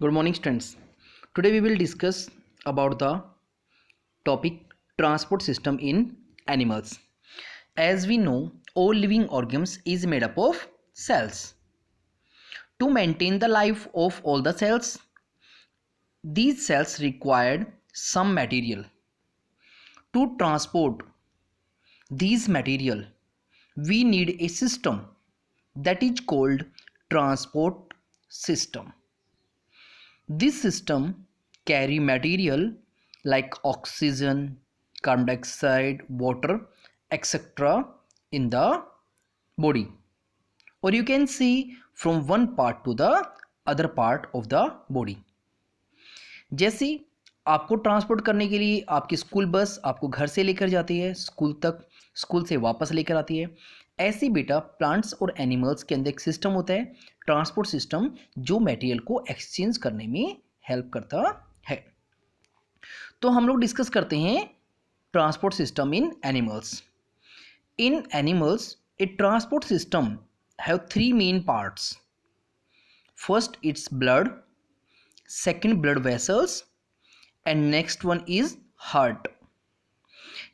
Good morning, students. Today we will discuss about the topic transport system in animals. As we know, all living organisms is made up of cells. To maintain the life of all the cells, these cells required some material. To transport these material, we need a system that is called transport system. This system carry material like oxygen, carbon dioxide, water, etc. in the body, or you can see from one part to the other part of the body. जैसे आपको transport करने के लिए आपकी school bus आपको घर से लेकर जाती है स्कूल तक, स्कूल से वापस लेकर आती है, ऐसे बेटा प्लांट्स और एनिमल्स के अंदर एक सिस्टम होता है ट्रांसपोर्ट सिस्टम जो मटेरियल को एक्सचेंज करने में हेल्प करता है। तो हम लोग डिस्कस करते हैं transport system in animals. In animals A transport system have three main parts. First its blood, second blood vessels and next one is heart.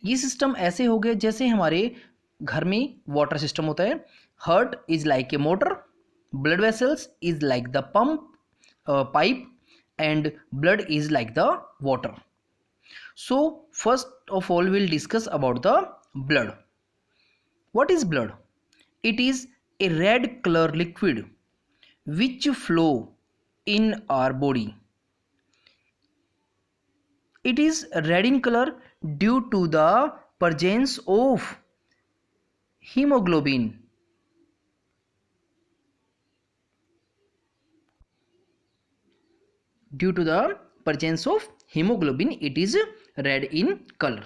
ये सिस्टम ऐसे हो गए जैसे हमारे घर में वाटर सिस्टम होता है। Heart is like a motor, blood vessels is like the pump pipe and blood is like the water. So first of all we'll discuss about the blood. What is blood? It is a red color liquid which flow in our body. It is red in color due to the presence of hemoglobin. Due to the presence of hemoglobin, it is red in color.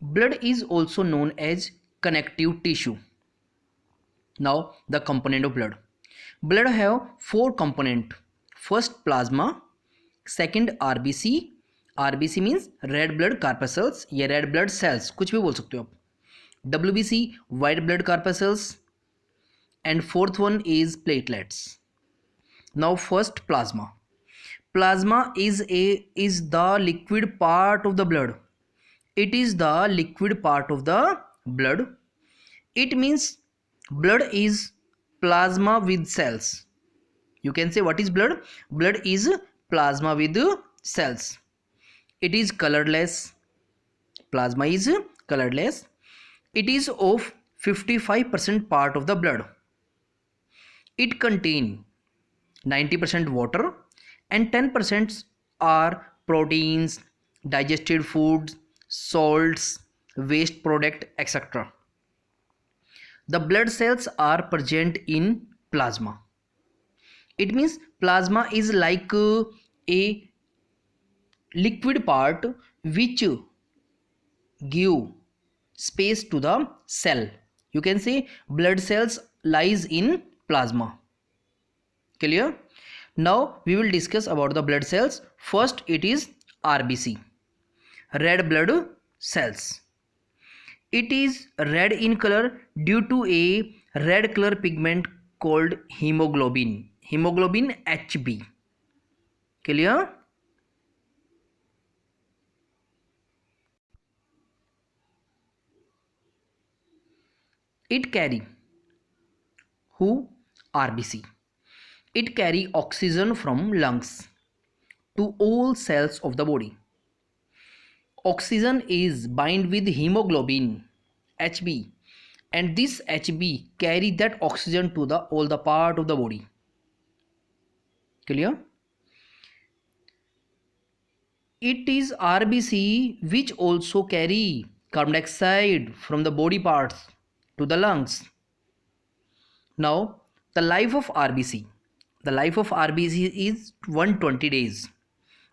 Blood is also known as connective tissue. Now the component of blood. Blood have four component. First plasma, second RBC. RBC means red blood corpuscles या red blood cells, कुछ भी बोल सकते हो आप. WBC white blood corpuscles and fourth one is platelets. Now first plasma. Plasma is the liquid part of the blood. It is the liquid part of the blood. It means blood is plasma with cells. You can say what is blood? Blood is plasma with cells. It is colorless. Plasma is colorless. It is of 55% part of the blood. It contain 90% water and 10% are proteins, digested foods, salts, waste product, etc. The blood cells are present in plasma. It means plasma is like a liquid part which give space to the cell. You can say blood cells lies in plasma. Clear? Now we will discuss about the blood cells. First it is RBC, red blood cells. It is red in color due to a red color pigment called hemoglobin. Hemoglobin HB. Clear? It carry who? RBC. It carry oxygen from lungs to all cells of the body. Oxygen is bind with hemoglobin HB and this HB carry that oxygen to all the part of the body. Clear? It is RBC which also carry carbon dioxide from the body parts to the lungs. Now the life of RBC. The life of RBC is 120 days.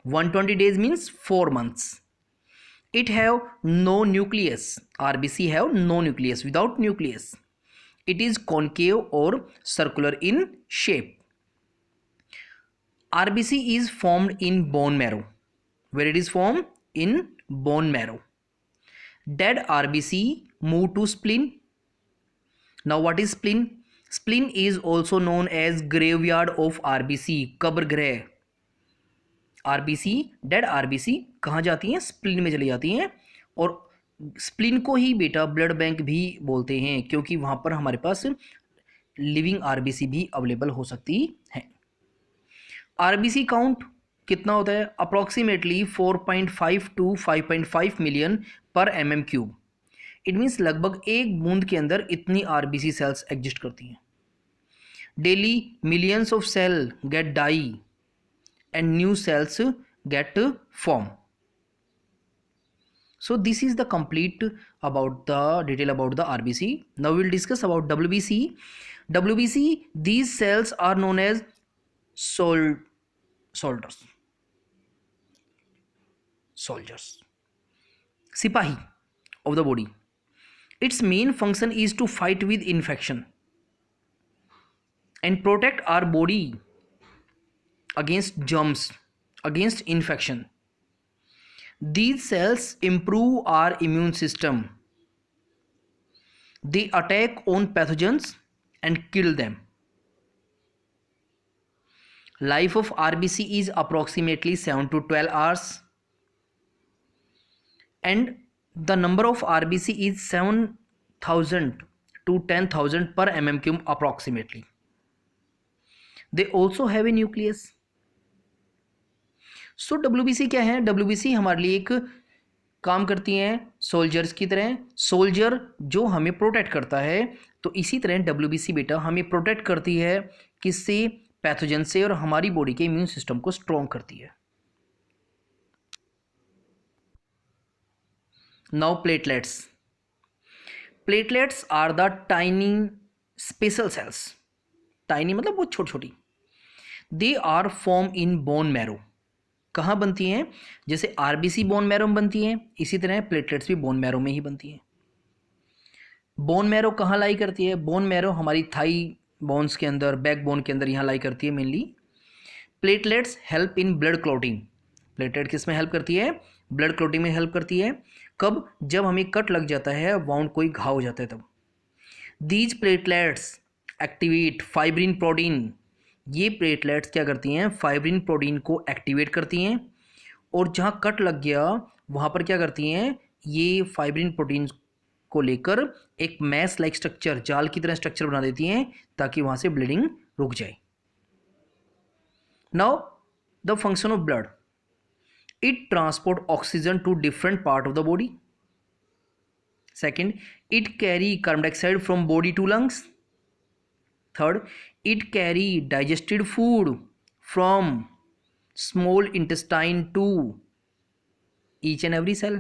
120 days means 4 months. It have no nucleus. RBC have no nucleus, without nucleus. It is concave or circular in shape. RBC is formed in bone marrow. Where it is formed? In bone marrow. Dead RBC move to spleen. Now what is spleen? Spleen is also known as graveyard of RBC, कब्र गृह। RBC, dead RBC कहाँ जाती हैं? Spleen में चली जाती हैं। और स्प्लीन को ही बेटा ब्लड बैंक भी बोलते हैं, क्योंकि वहाँ पर हमारे पास लिविंग आरबीसी भी अवेलेबल हो सकती है। आरबीसी काउंट कितना होता है? अप्रॉक्सीमेटली 4.5 टू 5.5 मिलियन पर mm3। इट मीन्स लगभग एक बूंद के अंदर इतनी आरबीसी सेल्स एग्जिस्ट करती हैं। Daily millions of cell get die and new cells get form. So this is the complete about the detail about the RBC. Now we will discuss about WBC. WBC, these cells are known as soldiers. Sipahi of the body. Its main function is to fight with infection and protect our body against germs, against infection. These cells improve our immune system. They attack on pathogens and kill them. Life of RBC is approximately 7 to 12 hours, and the number of RBC is 7,000 to 10,000 per mm³ approximately. They also have a nucleus. So WBC क्या है? WBC हमारे लिए एक काम करती हैं soldiers की तरह। सोल्जर जो हमें प्रोटेक्ट करता है, तो इसी तरह WBC बेटा हमें प्रोटेक्ट करती है किससे? पैथोजन से, और हमारी बॉडी के इम्यून सिस्टम को स्ट्रॉन्ग करती है। Now platelets. Platelets are the tiny special cells. Tiny मतलब बहुत छोटी छोटी। They are form in bone marrow. कहाँ बनती हैं? जैसे आरबीसी बोन मैरो में बनती हैं, इसी तरह प्लेटलेट्स भी बोन मैरो में ही बनती हैं। बोन मैरो कहाँ लाई करती है? बोन मैरो हमारी थाई बोन्स के अंदर, बैक बोन के अंदर यहाँ लाई करती है mainly. Platelets help in blood clotting. Platelet किस में हेल्प करती है? ब्लड क्लॉटिंग में हेल्प करती है। कब? जब हमें कट लग जाता है, वाउंड कोई घाव हो जाता है तब। These platelets activate fibrin protein. ये प्लेटलेट्स क्या करती हैं? फाइब्रिन प्रोटीन को एक्टिवेट करती हैं, और जहाँ कट लग गया वहाँ पर क्या करती हैं? ये फाइब्रिन प्रोटीन को लेकर एक मैस लाइक स्ट्रक्चर, जाल की तरह स्ट्रक्चर बना देती हैं, ताकि वहाँ से ब्लीडिंग रुक जाए। Now the function of blood. It transport oxygen to different part of the body. Second, it carry carbon dioxide from body to lungs. Third, it carry digested food from small intestine to each and every cell.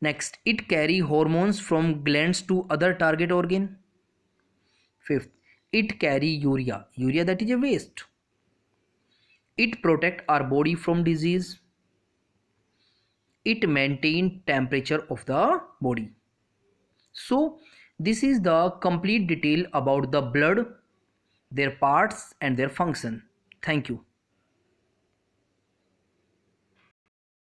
Next, it carry hormones from glands to other target organ. Fifth, it carry urea. Urea, that is a waste. It protect our body from disease. It maintain temperature of the body. So this is the complete detail about the blood, their parts and their function. Thank you.